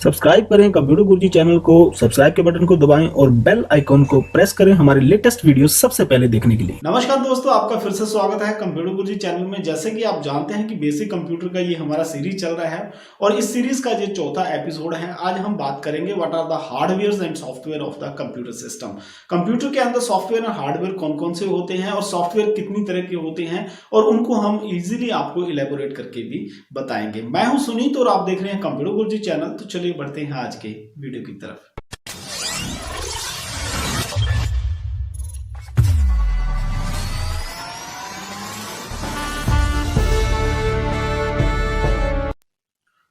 Subscribe करें computer Guruji channel को, subscribe के बटन को दबाएं और बेल आइकॉन को प्रेस करें हमारे लेटेस्ट वीडियो सबसे पहले देखने के लिए। नमस्कार दोस्तों, आपका फिर से स्वागत है कंप्यूटर गुरुजी चैनल में। जैसे कि आप जानते हैं कि बेसिक कंप्यूटर का ये हमारा सीरीज चल रहा है और इस सीरीज का ये चौथा एपिसोड है। आज हम बात करेंगे what are the hardware and software of the computer system. Computer के अंदर सॉफ्टवेयर और हार्डवेयर कौन कौन से होते हैं और सॉफ्टवेयर कितनी तरह के होते हैं और उनको हम इजीली आपको इलेबोरेट करके भी बताएंगे। मैं हूं सुनीत और आप देख रहे हैं कंप्यूटर गुरुजी चैनल। तो चलिए बढ़ते हैं आज के वीडियो की तरफ।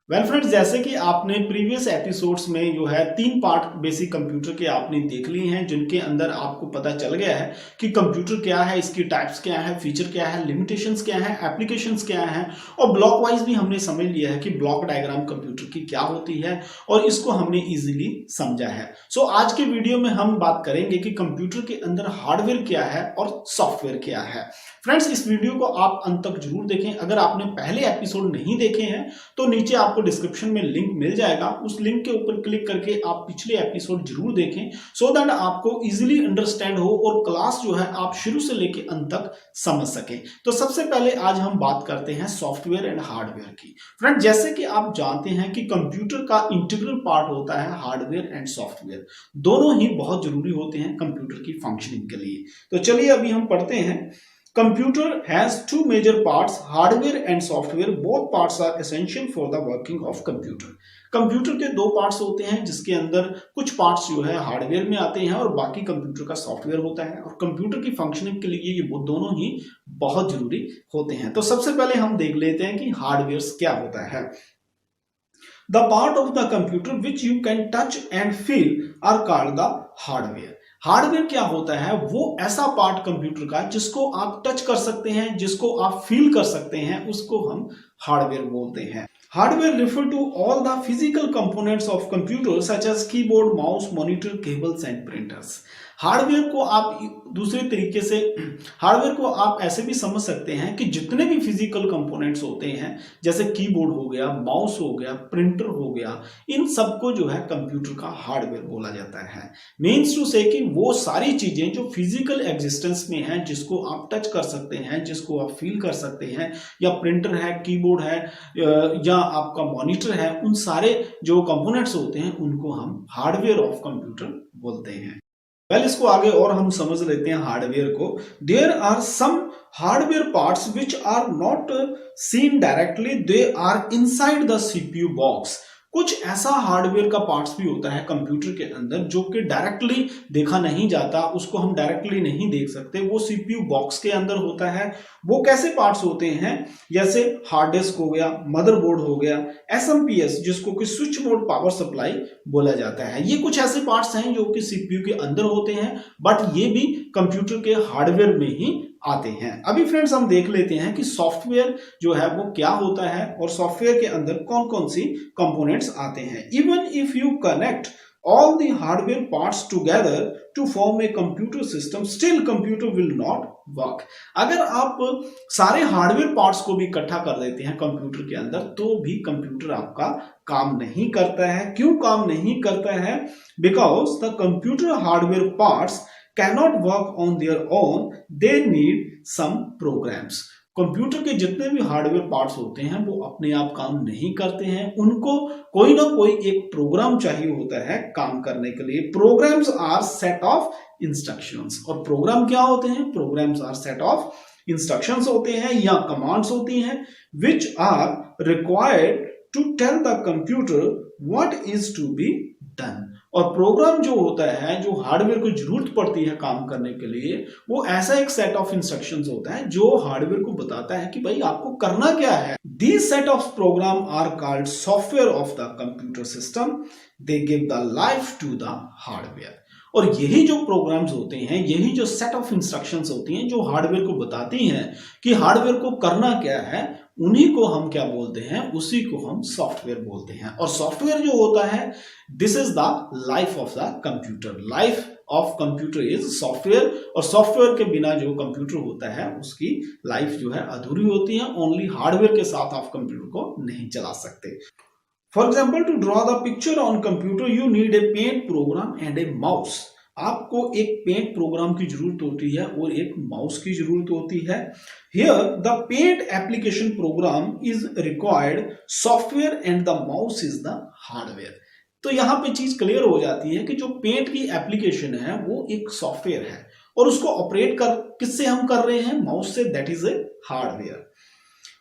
वेल फ्रेंड्स, जैसे कि आपने प्रीवियस एपिसोड्स में जो है 3 पार्ट बेसिक कंप्यूटर के आपने देख लिए हैं, जिनके अंदर आपको पता चल गया है कि कंप्यूटर क्या है, इसकी टाइप्स क्या है, फीचर क्या है, लिमिटेशंस क्या है, एप्लीकेशंस क्या है और ब्लॉक वाइज भी हमने समझ लिया है कि ब्लॉक डायग्राम कंप्यूटर की क्या होती है और इसको हमने इजीली समझा है। सो आज के वीडियो में हम बात करेंगे कि कंप्यूटर के अंदर हार्डवेयर क्या है और सॉफ्टवेयर क्या है। फ्रेंड्स, इस वीडियो को आप अंत तक जरूर देखें। अगर आपने पहले एपिसोड नहीं देखे हैं तो नीचे आपको डिस्क्रिप्शन में लिंक मिल जाएगा, उस लिंक के ऊपर क्लिक करके आप पिछले एपिसोड जरूर देखें सो दैट आपको इजीली अंडरस्टैंड हो और क्लास जो है आप शुरू से लेके अंत तक समझ सकें। तो सबसे पहले आज हम बात करते हैं सॉफ्टवेयर एंड हार्डवेयर की। फ्रेंड, जैसे कि आप जानते हैं कि कंप्यूटर का इंटीग्रल पार्ट होता है हार्डवेयर एंड सॉफ्टवेयर। दोनों ही बहुत जरूरी होते हैं कंप्यूटर की फंक्शनिंग के लिए। तो चलिए अभी हम पढ़ते हैं। Computer has two major parts, hardware and software. Both parts are essential for the working of computer. Computer के 2 पार्ट्स होते हैं, जिसके अंदर कुछ पार्ट्स जो है हार्डवेयर में आते हैं और बाकी कंप्यूटर का सॉफ्टवेयर होता है और कंप्यूटर की फंक्शनिंग के लिए ये दोनों ही बहुत जरूरी होते हैं। तो सबसे पहले हम देख लेते हैं कि हार्डवेयर क्या होता है। The part of the computer which you can touch and feel are called the hardware. Hardware क्या होता है? वो ऐसा पार्ट कंप्यूटर का जिसको आप टच कर सकते हैं, जिसको आप फील कर सकते हैं, उसको हम हार्डवेयर बोलते हैं। Hardware refer to all the physical components of computer such as keyboard, mouse, monitor, cables and printers. Hardware को आप दूसरे तरीके से हार्डवेयर को आप ऐसे भी समझ सकते हैं कि जितने भी फिजिकल कंपोनेंट्स होते हैं, जैसे कीबोर्ड हो गया, माउस हो गया, प्रिंटर हो गया, इन सबको जो है कंप्यूटर का हार्डवेयर बोला जाता है। मीन्स टू से कि वो सारी चीजें जो फिजिकल एग्जिस्टेंस में हैं, जिसको आप टच कर सकते हैं, जिसको आप फील कर सकते हैं, या प्रिंटर है, कीबोर्ड है या आपका मॉनिटर है, उन सारे जो कंपोनेंट्स होते हैं उनको हम हार्डवेयर ऑफ कंप्यूटर बोलते हैं। पहले इसको आगे और हम समझ लेते हैं हार्डवेयर को। There are some hardware parts which are not seen directly, they are inside the CPU box. कुछ ऐसा हार्डवेयर का पार्ट्स भी होता है कंप्यूटर के अंदर जो कि डायरेक्टली देखा नहीं जाता, उसको हम डायरेक्टली नहीं देख सकते, वो सीपीयू बॉक्स के अंदर होता है। वो कैसे पार्ट्स होते हैं? जैसे हार्ड डिस्क हो गया, मदरबोर्ड हो गया, एसएमपीएस जिसको कि स्विच मोड पावर सप्लाई बोला जाता है। ये कुछ ऐसे पार्ट्स हैं जो कि सीपीयू के अंदर होते हैं, बट ये भी कंप्यूटर के हार्डवेयर में ही आते हैं। अभी फ्रेंड्स हम देख लेते हैं कि सॉफ्टवेयर जो है वो क्या होता है और सॉफ्टवेयर के अंदर कौन कौन सी कंपोनेंट्स आते हैं। Even if you connect all the hardware parts together to form a computer system, still computer will not work. अगर आप सारे हार्डवेयर पार्ट्स को भी इकट्ठा कर देते हैं कंप्यूटर के अंदर तो भी कंप्यूटर आपका काम नहीं करता है। क्यों काम नहीं करता है? Because the computer hardware parts cannot work on their own, they need some programs. Computer के जितने भी हार्डवेयर पार्ट्स होते हैं वो अपने आप काम नहीं करते हैं, उनको कोई ना कोई एक प्रोग्राम चाहिए होता है काम करने के लिए। Programs are set of instructions. और प्रोग्राम क्या होते हैं? Programs are set of instructions होते हैं या कमांड्स होती हैं which are required to tell the computer what is to be done. और प्रोग्राम जो होता है, जो हार्डवेयर को जरूरत पड़ती है काम करने के लिए, वो ऐसा एक सेट ऑफ इंस्ट्रक्शंस होता है जो हार्डवेयर को बताता है कि भाई आपको करना क्या है। These set of program are called software of the computer system. They give the life to the hardware. और यही जो प्रोग्राम्स होते हैं, यही जो सेट ऑफ इंस्ट्रक्शंस होती हैं जो हार्डवेयर को बताती हैं कि हार्डवेयर को करना क्या है, उन्हीं को हम क्या बोलते हैं? उसी को हम सॉफ्टवेयर बोलते हैं। और सॉफ्टवेयर जो होता है, this is the life of the computer. Life of computer is software. और सॉफ्टवेयर के बिना जो कंप्यूटर होता है उसकी लाइफ जो है अधूरी होती है। ओनली हार्डवेयर के साथ आप कंप्यूटर को नहीं चला सकते। For example, to draw the picture on computer you need a paint program and a mouse. आपको एक पेंट प्रोग्राम की जरूरत होती है और एक माउस की जरूरत होती है। Here the paint application program is required software and the mouse is the hardware. तो यहां पे चीज क्लियर हो जाती है कि जो पेंट की एप्लीकेशन है वो एक सॉफ्टवेयर है और उसको ऑपरेट कर किससे हम कर रहे हैं, माउस से, that is a hardware.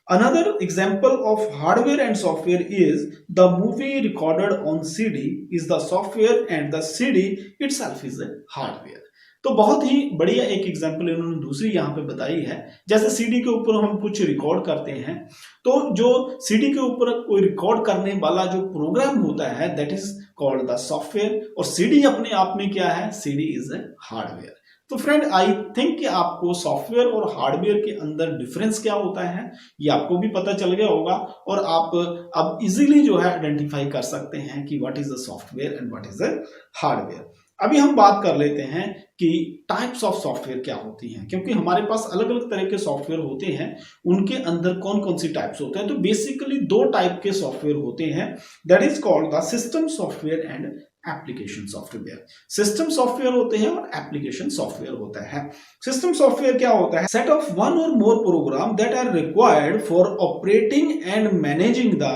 Another example of hardware and software is the movie recorded on CD is the software and the CD itself is a hardware। तो बहुत ही बढ़िया एक एग्जांपल इन्होंने दूसरी यहाँ पे बताई है। जैसे सीडी के ऊपर हम कुछ रिकॉर्ड करते हैं तो जो सीडी के ऊपर कोई रिकॉर्ड करने वाला जो प्रोग्राम होता है that is called the software, और सीडी अपने आप में क्या है, सीडी इज ए हार्डवेयर। तो फ्रेंड आई थिंक कि आपको सॉफ्टवेयर और हार्डवेयर के अंदर डिफरेंस क्या होता है ये आपको भी पता चल गया होगा और आप अब इजीली जो है आइडेंटिफाई कर सकते हैं कि what is a software and what is a hardware. अभी हम बात कर लेते हैं कि टाइप्स ऑफ सॉफ्टवेयर क्या होती हैं, क्योंकि हमारे पास अलग अलग तरह के सॉफ्टवेयर होते हैं, उनके अंदर कौन कौन सी टाइप्स होते हैं। तो बेसिकली दो टाइप के सॉफ्टवेयर होते हैं, that is called the system software and application software. System software होते हैं और एप्लीकेशन सॉफ्टवेयर होता है। सिस्टम सॉफ्टवेयर क्या होता है, set of one or more program that are required for operating and managing the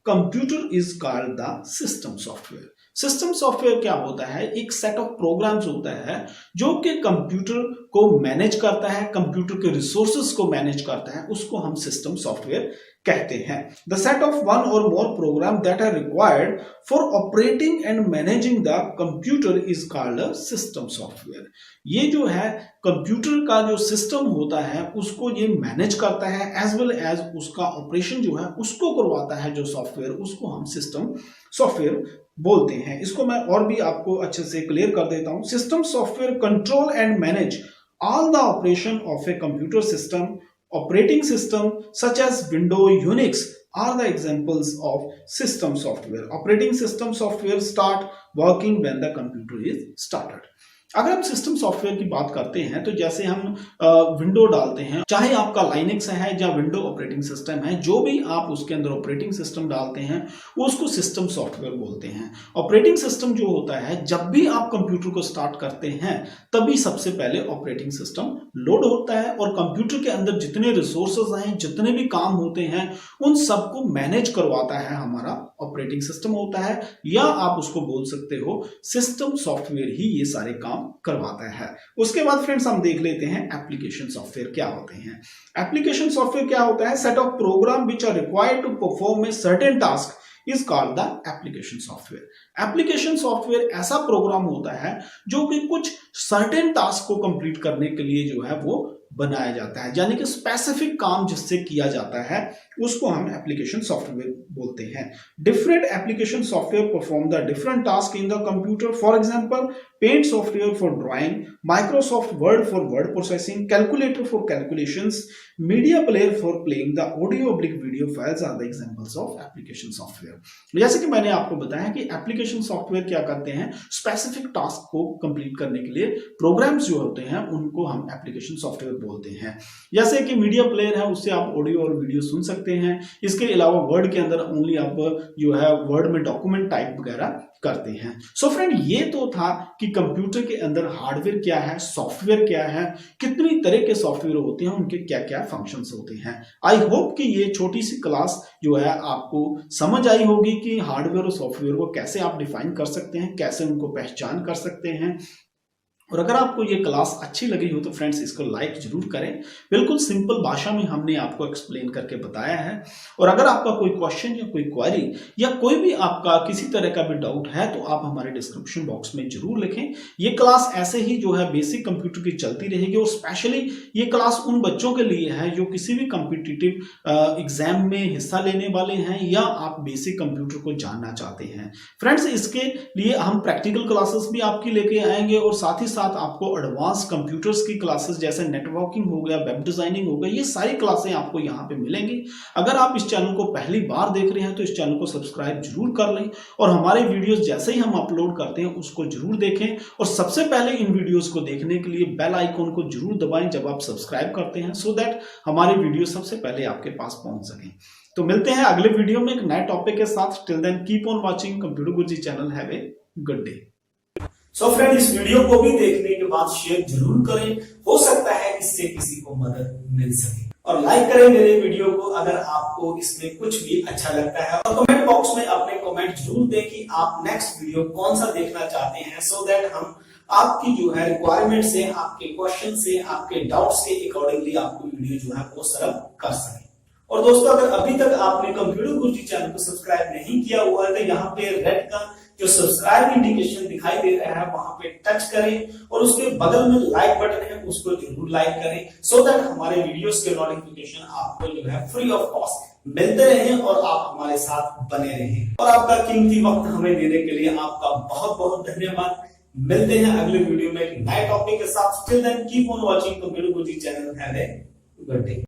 computer is called the system software. System software क्या होता है, एक सेट ऑफ प्रोग्राम्स होता है जो कि कंप्यूटर को मैनेज करता है, कंप्यूटर के रिसोर्सेज को मैनेज करता है, उसको हम सिस्टम सॉफ्टवेयर कहते हैं। The set of one or more program that are required for operating and managing the computer is called a system software. ये जो है कंप्यूटर का जो सिस्टम होता है उसको ये मैनेज करता है एज वेल एज उसका ऑपरेशन जो है उसको करवाता है जो सॉफ्टवेयर, उसको हम सिस्टम सॉफ्टवेयर बोलते हैं। इसको मैं और भी आपको अच्छे से क्लियर कर देता हूं। System software control and manage all the operation of a computer system. Operating system such as Windows, Unix are the examples of system software. Operating system software start working when the computer is started. अगर हम system software की बात करते हैं तो जैसे हम window डालते हैं, चाहे आपका लाइनक्स है या विंडो ऑपरेटिंग सिस्टम है, जो भी आप उसके अंदर ऑपरेटिंग सिस्टम डालते हैं वो उसको सिस्टम सॉफ्टवेयर बोलते हैं। ऑपरेटिंग सिस्टम जो होता है, जब भी आप कंप्यूटर को स्टार्ट करते हैं तभी सबसे पहले ऑपरेटिंग सिस्टम लोड होता है और कंप्यूटर के अंदर जितने रिसोर्सेज हैं, जितने भी काम होते हैं, उन सबको मैनेज करवाता है हमारा ऑपरेटिंग सिस्टम होता है, या आप उसको बोल सकते हो सिस्टम सॉफ्टवेयर ही ये सारे काम करवाता है। उसके बाद फ्रेंड्स हम देख लेते हैं एप्लीकेशन सॉफ्टवेयर क्या होते हैं। एप्लीकेशन सॉफ्टवेयर क्या होता है, set of program which are required to perform a certain task is called the application software. Application software ऐसा प्रोग्राम होता है जो कि कुछ सर्टेन टास्क को कंप्लीट करने के लिए जो है वो बनाया जाता है, यानी कि स्पेसिफिक काम जिससे किया जाता है उसको हम एप्लीकेशन सॉफ्टवेयर बोलते हैं। Different application software perform the different task in the computer. For example, paint software for drawing, Microsoft Word for word processing, calculator for calculations, media player for playing the audio oblique video files are the examples of application software. जैसे कि मैंने आपको बताया कि application software क्या करते हैं, specific task को कंप्लीट करने के लिए प्रोग्राम्स जो होते हैं उनको हम एप्लीकेशन सॉफ्टवेयर बोलते हैं। जैसे कि मीडिया प्लेयर है, उससे आप ऑडियो और वीडियो सुन सकते हैं। इसके अलावा वर्ड के अंदर ओनली आप जो है वर्ड में डॉक्यूमेंट टाइप वगैरह करते हैं। सो फ्रेंड, ये तो था कि कंप्यूटर के अंदर हार्डवेयर क्या है, सॉफ्टवेयर क्या है, कितनी तरह के सॉफ्टवेयर होते हैं, उनके क्या क्या फंक्शंस होते हैं। आई होप कि ये छोटी सी क्लास जो है आपको समझ आई होगी कि हार्डवेयर और सॉफ्टवेयर को कैसे आप डिफाइन कर सकते हैं, कैसे उनको पहचान कर सकते हैं। और अगर आपको ये क्लास अच्छी लगी हो तो फ्रेंड्स इसको लाइक जरूर करें। बिल्कुल सिंपल भाषा में हमने आपको एक्सप्लेन करके बताया है। और अगर आपका कोई क्वेश्चन या कोई क्वेरी या कोई भी आपका किसी तरह का भी डाउट है तो आप हमारे डिस्क्रिप्शन बॉक्स में जरूर लिखें। ये क्लास ऐसे ही जो है बेसिक कंप्यूटर की चलती रहेगी और स्पेशली ये क्लास उन बच्चों के लिए है जो किसी भी कॉम्पिटिटिव एग्जाम में हिस्सा लेने वाले हैं या आप बेसिक कंप्यूटर को जानना चाहते हैं। फ्रेंड्स, इसके लिए हम प्रैक्टिकल क्लासेस भी आपकी लेके आएंगे और साथ ही साथ आपको एडवांस कंप्यूटर्स की क्लासेस जैसे नेटवर्किंग हो गया, वेब डिजाइनिंग हो गया, ये सारी क्लासें आपको यहाँ पे मिलेंगी। अगर आप इस चैनल को पहली बार देख रहे हैं तो इस चैनल को सब्सक्राइब जरूर कर लें और हमारे वीडियोस जैसे ही हम अपलोड करते हैं उसको जरूर देखें। और सबसे पहले इन वीडियोस को देखने के लिए बेल आइकॉन को जरूर दबाएं जब आप सब्सक्राइब करते हैं, सो दैट हमारे वीडियो सबसे पहले आपके पास पहुंच सकें। तो मिलते हैं अगले वीडियो में एक नए टॉपिक के साथ। Till then keep on watching computer Guruji channel. Have a good day. So friend, इस वीडियो को भी देखने के बाद शेयर जरूर करें, हो सकता है इससे किसी को मदद मिल सके। और लाइक करें मेरे वीडियो को अगर आपको इसमें कुछ भी अच्छा लगता है, और कमेंट बॉक्स में अपने कमेंट जरूर दें कि आप नेक्स्ट वीडियो कौन सा देखना चाहते हैं, सो दैट हम आपकी जो है रिक्वायरमेंट से, आपके क्वेश्चन से, आपके डाउट्स के अकॉर्डिंगली आपको वीडियो जो है वो सर्व कर सके। और दोस्तों, अगर अभी तक आपने कंप्यूटर गुरुजी चैनल को सब्सक्राइब नहीं किया हुआ है तो यहाँ पे रेड का जो सब्सक्राइब इंडिकेशन दिखाई दे रहा है वहां पे टच करें, और उसके बगल में लाइक बटन है उसको जरूर लाइक करें, सो दैट हमारे वीडियोस के नोटिफिकेशन आपको जो है फ्री ऑफ कॉस्ट मिलते रहें और आप हमारे साथ बने रहें। और आपका कीमती वक्त हमें देने के लिए आपका बहुत बहुत धन्यवाद। मिलते हैं अगले वीडियो में एक नए टॉपिक के साथ। Till then keep on watching computer Guruji channel. Have a good day.